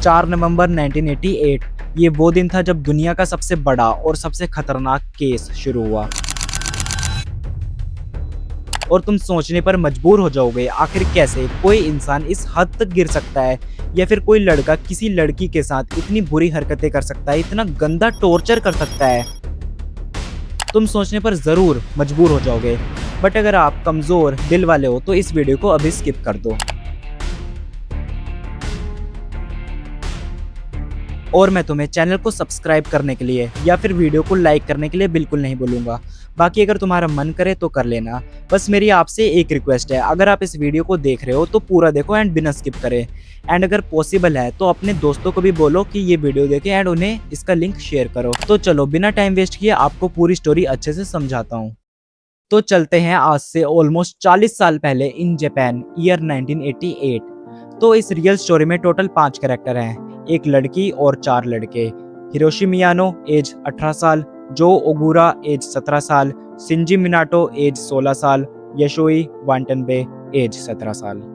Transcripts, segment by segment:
4 नवंबर 1988 ये वो दिन था जब दुनिया का सबसे बड़ा और सबसे खतरनाक केस शुरू हुआ। और तुम सोचने पर मजबूर हो जाओगे, आखिर कैसे कोई इंसान इस हद तक गिर सकता है, या फिर कोई लड़का किसी लड़की के साथ इतनी बुरी हरकतें कर सकता है, इतना गंदा टॉर्चर कर सकता है। तुम सोचने पर जरूर मजबूर हो जाओगे, बट अगर आप कमजोर दिल वाले हो तो इस वीडियो को अभी स्किप कर दो। और मैं तुम्हें चैनल को सब्सक्राइब करने के लिए या फिर वीडियो को लाइक करने के लिए बिल्कुल नहीं बोलूँगा। बाकी अगर तुम्हारा मन करे तो कर लेना। बस मेरी आपसे एक रिक्वेस्ट है, अगर आप इस वीडियो को देख रहे हो तो पूरा देखो एंड बिना स्किप करे। एंड अगर पॉसिबल है तो अपने दोस्तों को भी बोलो कि ये वीडियो देखें एंड उन्हें इसका लिंक शेयर करो। तो चलो बिना टाइम वेस्ट किए आपको पूरी स्टोरी अच्छे से समझाता हूँ। तो चलते हैं आज से ऑलमोस्ट 40 साल पहले इन जापान, ईयर 1988। तो इस रियल स्टोरी में टोटल 5 कैरेक्टर हैं, एक लड़की और 4 लड़के। हिरोशी मियानो एज 18 साल, जो ओगुरा एज 17 साल, शिंजी मिनाटो एज 16 साल, यशोई वाटनाबे एज 17 साल।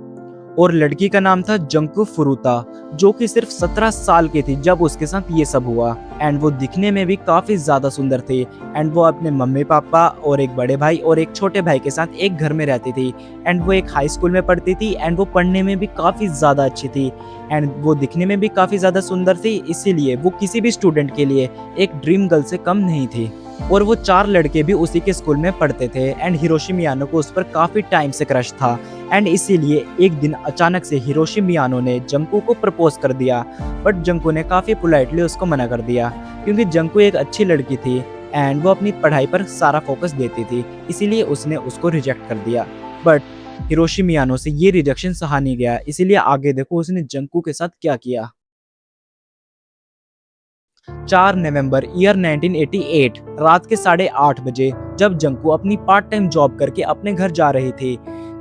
और लड़की का नाम था जंकू फुरुता, जो कि सिर्फ 17 साल की थी जब उसके साथ ये सब हुआ। एंड वो दिखने में भी काफी ज्यादा सुंदर थी। एंड वो अपने मम्मी पापा और एक बड़े भाई और एक छोटे भाई के साथ एक घर में रहती थी। एंड वो एक हाई स्कूल में पढ़ती थी एंड वो पढ़ने में भी काफी ज्यादा अच्छी थी। एंड वो दिखने में भी काफी ज्यादा सुंदर थी, इसीलिए वो किसी भी स्टूडेंट के लिए एक ड्रीम गर्ल से कम नहीं थी। और वो 4 लड़के भी उसी के स्कूल में पढ़ते थे। एंड हिरोशी मियानो को उस पर काफी टाइम से क्रश था। एंड इसीलिए एक दिन अचानक से हिरोशी मियानो ने जंकू को प्रपोज कर दिया, बट जंकू ने काफी पोलाइटली उसको मना कर दिया, क्योंकि जंकू एक अच्छी लड़की थी एंड वो अपनी पढ़ाई पर सारा फोकस देती थी, इसीलिए उसने उसको रिजेक्ट कर दिया। बट हिरोशी मियानो से ये रिजेक्शन सहा नहीं गया, इसीलिए आगे देखो उसने जंकू के साथ क्या किया। 4 नवंबर ईयर 1988 रात के 8:30 बजे जब जंकू अपनी पार्ट टाइम जॉब करके अपने घर जा रही थी,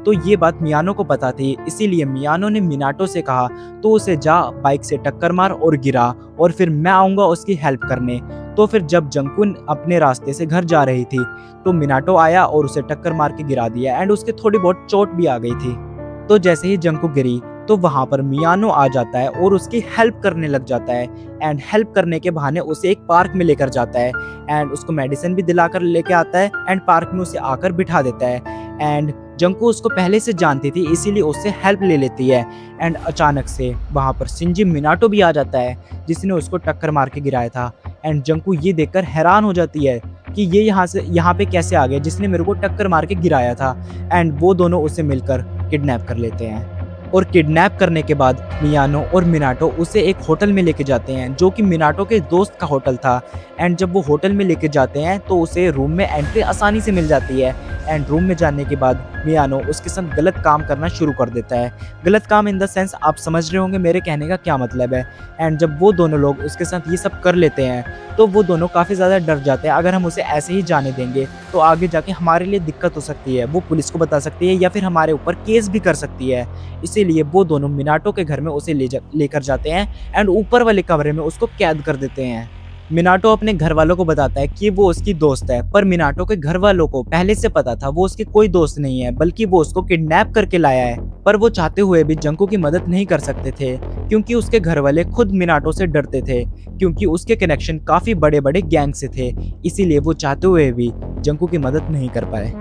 तो ये बात मियानो को पता थी, इसीलिए मियानो ने मिनाटो से कहा तो उसे जा बाइक से टक्कर मार और गिरा, और फिर मैं आऊंगा उसकी हेल्प करने। तो फिर जब जंकू अपने रास्ते से घर जा रही थी तो मिनाटो आया और उसे टक्कर मार के गिरा दिया एंड उसके थोड़ी बहुत चोट भी आ गई थी। तो जैसे ही जंकू गिरी तो वहां पर मियानो आ जाता है और उसकी हेल्प करने लग जाता है। एंड हेल्प करने के बहाने उसे एक पार्क में लेकर जाता है एंड उसको मेडिसिन भी दिलाकर लेके आता है एंड पार्क में उसे आकर बिठा देता है। एंड जंकू उसको पहले से जानती थी, इसीलिए उससे हेल्प ले लेती है। एंड अचानक से वहां पर शिंजी मिनाटो भी आ जाता है, जिसने उसको टक्कर मार के गिराया था। एंड जंकू ये देखकर हैरान हो जाती है कि ये यहाँ पे कैसे आ गया जिसने मेरे को टक्कर मार के गिराया था। एंड वो दोनों उसे मिलकर किडनैप कर लेते हैं। और किडनैप करने के बाद मियानो और मिनाटो उसे एक होटल में लेके जाते हैं, जो कि मिनाटो के दोस्त का होटल था। एंड जब वो होटल में लेके जाते हैं तो उसे रूम में एंट्री आसानी से मिल जाती है। एंड रूम में जाने के बाद मियानो उसके साथ गलत काम करना शुरू कर देता है। गलत काम इन द सेंस, आप समझ रहे होंगे मेरे कहने का क्या मतलब है। एंड जब वो दोनों लोग उसके साथ ये सब कर लेते हैं तो वो दोनों काफ़ी ज़्यादा डर जाते हैं, अगर हम उसे ऐसे ही जाने देंगे तो आगे जाके हमारे लिए दिक्कत हो सकती है, वो पुलिस को बता सकती है या फिर हमारे ऊपर केस भी कर सकती है। इसीलिए वो दोनों मिनाटो के घर में उसे लेकर जाते हैं एंड ऊपर वाले कमरे में उसको कैद कर देते हैं। मिनाटो अपने घर वालों को बताता है कि वो उसकी दोस्त है, पर मिनाटो के घर वालों को पहले से पता था वो उसकी कोई दोस्त नहीं है, बल्कि वो उसको किडनैप करके लाया है। पर वो चाहते हुए भी जंकू की मदद नहीं कर सकते थे, क्योंकि उसके घर वाले खुद मिनाटो से डरते थे, क्योंकि उसके कनेक्शन काफी बड़े बड़े गैंग से थे। इसीलिए वो चाहते हुए भी जंकू की मदद नहीं कर पाए।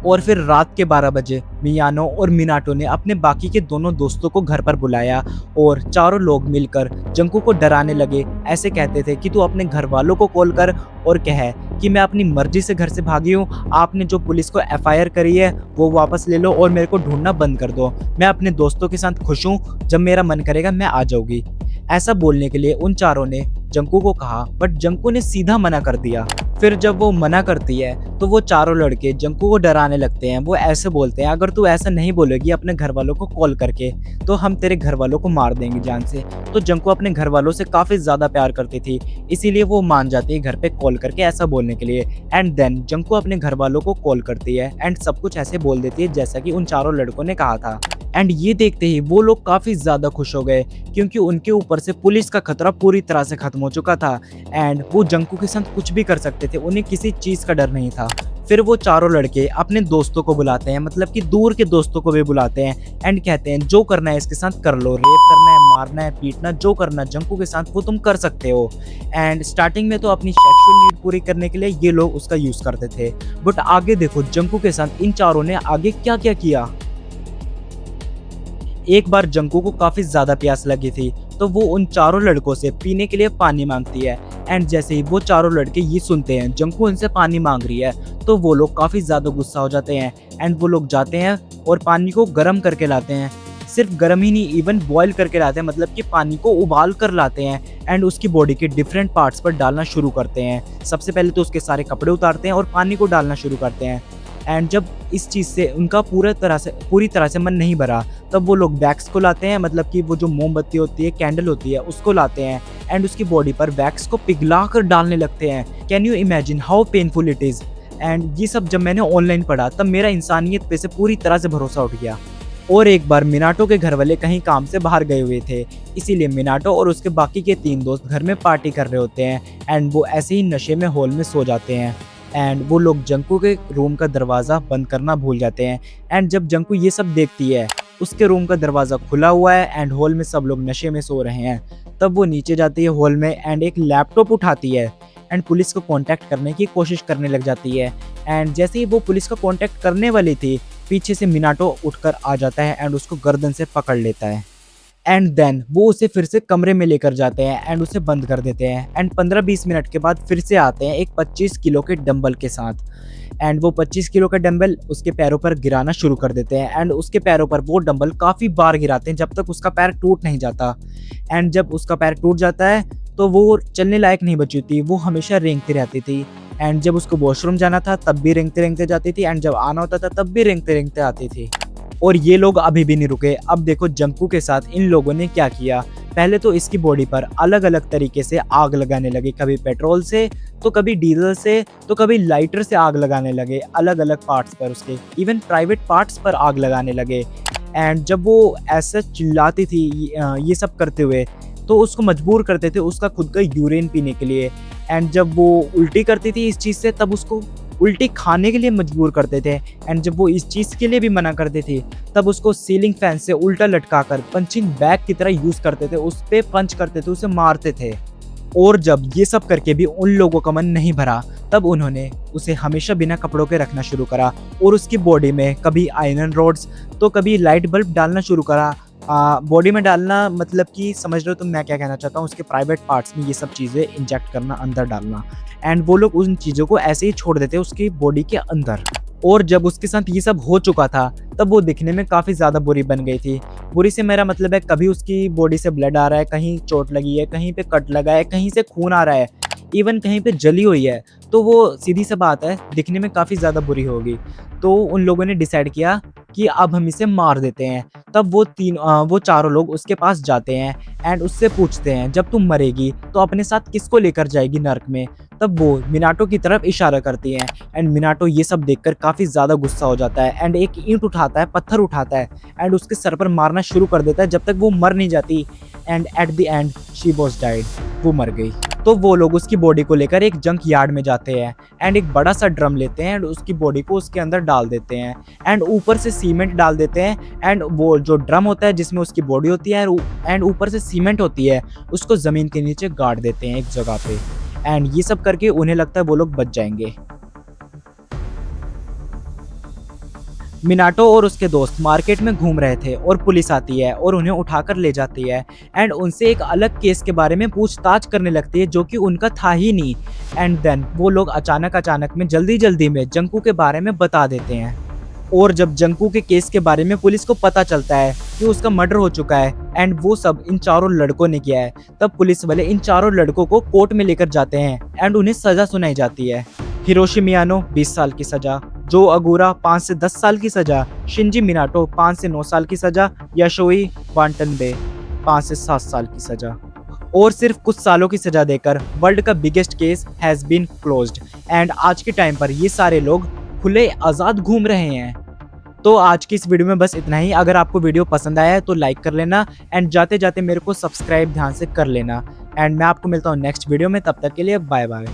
और फिर रात के 12 बजे मियानो और मिनाटो ने अपने बाकी के दोनों दोस्तों को घर पर बुलाया और चारों लोग मिलकर जंकू को डराने लगे। ऐसे कहते थे कि तू अपने घर वालों को कॉल कर और कहे कि मैं अपनी मर्जी से घर से भागी हूँ, आपने जो पुलिस को एफआईआर करी है वो वापस ले लो और मेरे को ढूंढना बंद कर दो। मैं अपने दोस्तों के साथ खुश हूँ, जब मेरा मन करेगा मैं आ जाऊंगी। ऐसा बोलने के लिए उन चारों ने जंकू को कहा, बट जंकू ने सीधा मना कर दिया। फिर जब वो मना करती है तो वो चारों लड़के जंकू को डराने लगते हैं। वो ऐसे बोलते हैं, अगर तू ऐसा नहीं बोलेगी अपने घर वालों को कॉल करके तो हम तेरे घर वालों को मार देंगे जान से। तो जंकू अपने घर वालों से काफी ज्यादा प्यार करती थी, इसीलिए वो मान जाती है घर पे कॉल करके ऐसा बोलने के लिए। एंड देन जंकू अपने घर वालों को कॉल करती है एंड सब कुछ ऐसे बोल देती है जैसा कि उन चारों लड़कों ने कहा था। एंड ये देखते ही वो लोग काफी ज्यादा खुश हो गए, क्योंकि उनके ऊपर से पुलिस का खतरा पूरी तरह से खत्म हो चुका था एंड वो जंकू के साथ कुछ भी कर सकते थे, उन्हें किसी चीज का डर नहीं था। फिर वो चारों लड़के अपने दोस्तों को बुलाते हैं, मतलब कि दूर के दोस्तों को भी बुलाते हैं एंड कहते हैं जो करना है इसके साथ कर लो, रेप करना है, मारना है, पीटना, जो करना जंकू के साथ वो तुम कर सकते हो। एंड स्टार्टिंग में तो अपनी सेक्सुअल नीड पूरी करने के लिए ये लोग उसका यूज करते थे, बट आगे देखो जंकू के साथ इन चारों ने आगे क्या क्या किया। एक बार जंकू को काफी ज्यादा प्यास लगी थी, तो वो उन चारों लड़कों से पीने के लिए पानी मांगती है। एंड जैसे ही वो चारों लड़के ये सुनते हैं जंकू उनसे पानी मांग रही है, तो वो लोग काफी ज्यादा गुस्सा हो जाते हैं एंड वो लोग जाते हैं और पानी को गर्म करके लाते हैं। सिर्फ गर्म ही नहीं, इवन बॉयल करके लाते हैं, मतलब कि पानी को उबाल कर लाते हैं एंड उसकी बॉडी के डिफरेंट पार्ट्स पर डालना शुरू करते हैं। सबसे पहले तो उसके सारे कपड़े उतारते हैं और पानी को डालना शुरू करते हैं। एंड जब इस चीज़ से उनका पूरी तरह से मन नहीं भरा, तब वो लोग वैक्स को लाते हैं, मतलब कि वो जो मोमबत्ती होती है, कैंडल होती है, उसको लाते हैं एंड उसकी बॉडी पर वैक्स को पिघला कर डालने लगते हैं। Can you imagine how painful it is. And ये सब जब मैंने ऑनलाइन पढ़ा तब मेरा इंसानियत पे से पूरी तरह से भरोसा उठ गया। और एक बार मिनाटो के घर वाले कहीं काम से बाहर गए हुए थे, इसीलिए मिनाटो और उसके बाकी के 3 दोस्त घर में पार्टी कर रहे होते हैं एंड वो ऐसे ही नशे में हॉल में सो जाते हैं। एंड वो लोग जंकू के रूम का दरवाज़ा बंद करना भूल जाते हैं। एंड जब जंकू ये सब देखती है, उसके रूम का दरवाज़ा खुला हुआ है एंड हॉल में सब लोग नशे में सो रहे हैं, तब वो नीचे जाती है हॉल में एंड एक लैपटॉप उठाती है एंड पुलिस को कांटेक्ट करने की कोशिश करने लग जाती है। एंड जैसे ही वो पुलिस को कांटेक्ट करने वाली थी, पीछे से मिनाटो उठकर आ जाता है एंड उसको गर्दन से पकड़ लेता है। एंड देन वो उसे फिर से कमरे में लेकर जाते हैं एंड उसे बंद कर देते हैं। एंड 15-20 मिनट के बाद फिर से आते हैं एक 25 किलो के डंबल के साथ एंड वो 25 किलो का डंबल उसके पैरों पर गिराना शुरू कर देते हैं एंड उसके पैरों पर वो डंबल काफ़ी बार गिराते हैं जब तक उसका पैर टूट नहीं जाता। एंड जब उसका पैर टूट जाता है तो वो चलने लायक नहीं बची थी, वो हमेशा रेंगती रहती थी। एंड जब उसको वॉशरूम जाना था तब भी रेंगते रेंगते जाती थी एंड जब आना होता था तब भी रेंगते रेंगते आती थी। और ये लोग अभी भी नहीं रुके। अब देखो जंकू के साथ इन लोगों ने क्या किया। पहले तो इसकी बॉडी पर अलग अलग तरीके से आग लगाने लगे, कभी पेट्रोल से, तो कभी डीजल से, तो कभी लाइटर से आग लगाने लगे अलग अलग पार्ट्स पर, उसके इवन प्राइवेट पार्ट्स पर आग लगाने लगे। एंड जब वो ऐसा चिल्लाती थी ये सब करते हुए, तो उसको मजबूर करते थे उसका खुद का यूरिन पीने के लिए। एंड जब वो उल्टी करती थी इस चीज़ से, तब उसको उल्टी खाने के लिए मजबूर करते थे। एंड जब वो इस चीज़ के लिए भी मना करते थे, तब उसको सीलिंग फैन से उल्टा लटकाकर पंचिंग बैग की तरह यूज़ करते थे, उस पर पंच करते थे, उसे मारते थे। और जब ये सब करके भी उन लोगों का मन नहीं भरा, तब उन्होंने उसे हमेशा बिना कपड़ों के रखना शुरू करा और उसकी बॉडी में कभी आयरन रोड्स तो कभी लाइट बल्ब डालना शुरू करा। बॉडी में डालना मतलब कि समझ रहे हो तुम मैं क्या कहना चाहता हूँ, उसके प्राइवेट पार्ट्स में ये सब चीज़ें इंजेक्ट करना, अंदर डालना। एंड वो लोग उन चीज़ों को ऐसे ही छोड़ देते उसकी बॉडी के अंदर। और जब उसके साथ ये सब हो चुका था, तब वो दिखने में काफ़ी ज़्यादा बुरी बन गई थी। बुरी से मेरा मतलब है कभी उसकी बॉडी से ब्लड आ रहा है, कहीं चोट लगी है, कहीं पे कट लगा है, कहीं से खून आ रहा है, इवन कहीं पे जली हुई है, तो वो सीधी सी बात है दिखने में काफ़ी ज़्यादा बुरी होगी। तो उन लोगों ने डिसाइड किया कि अब हम इसे मार देते हैं। तब वो चारों लोग उसके पास जाते हैं एंड उससे पूछते हैं जब तुम मरेगी तो अपने साथ किसको लेकर जाएगी नर्क में। तब वो मिनाटो की तरफ इशारा करती है एंड मिनाटो ये सब देखकर काफ़ी ज़्यादा गुस्सा हो जाता है एंड एक ईंट उठाता है, पत्थर उठाता है एंड उसके सर पर मारना शुरू कर देता है जब तक वो मर नहीं जाती। And at the end she was died, वो मर गई। तो वो लोग उसकी बॉडी को लेकर एक जंक यार्ड में जाते हैं एंड एक बड़ा सा ड्रम लेते हैं एंड उसकी बॉडी को उसके अंदर डाल देते हैं एंड ऊपर से सीमेंट डाल देते हैं। एंड वो जो ड्रम होता है जिसमें उसकी बॉडी होती है एंड ऊपर से सीमेंट होती है, उसको ज़मीन के नीचे गाड़ देते हैं एक जगह पे। एंड ये सब करके उन्हें लगता है वो लोग बच जाएंगे। मिनाटो और उसके दोस्त मार्केट में घूम रहे थे और पुलिस आती है और उन्हें उठाकर ले जाती है एंड उनसे एक अलग केस के बारे में पूछताछ करने लगती है जो कि उनका था ही नहीं। एंड देन वो लोग अचानक में जल्दी में जंकू के बारे में बता देते हैं। और जब जंकू के केस के बारे में पुलिस को पता चलता है कि उसका मर्डर हो चुका है एंड वो सब इन चारों लड़कों ने किया है, तब पुलिस वाले इन चारों लड़कों को कोर्ट में लेकर जाते हैं एंड उन्हें सजा सुनाई जाती है। हिरोशी मियानो 20 साल की सजा, जो अगुरा 5 से 10 साल की सजा, शिंजी मिनाटो 5 से 9 साल की सजा, याशोई वाटनाबे 5 से 7 साल की सजा। और सिर्फ कुछ सालों की सजा देकर वर्ल्ड का biggest case has been closed. And आज के टाइम पर ये सारे लोग खुले आज़ाद घूम रहे हैं। तो आज की इस वीडियो में बस इतना ही। अगर आपको वीडियो पसंद आया है तो लाइक कर लेना एंड जाते जाते मेरे को सब्सक्राइब ध्यान से कर लेना। एंड मैं आपको मिलता हूँ नेक्स्ट वीडियो में, तब तक के लिए बाय बाय।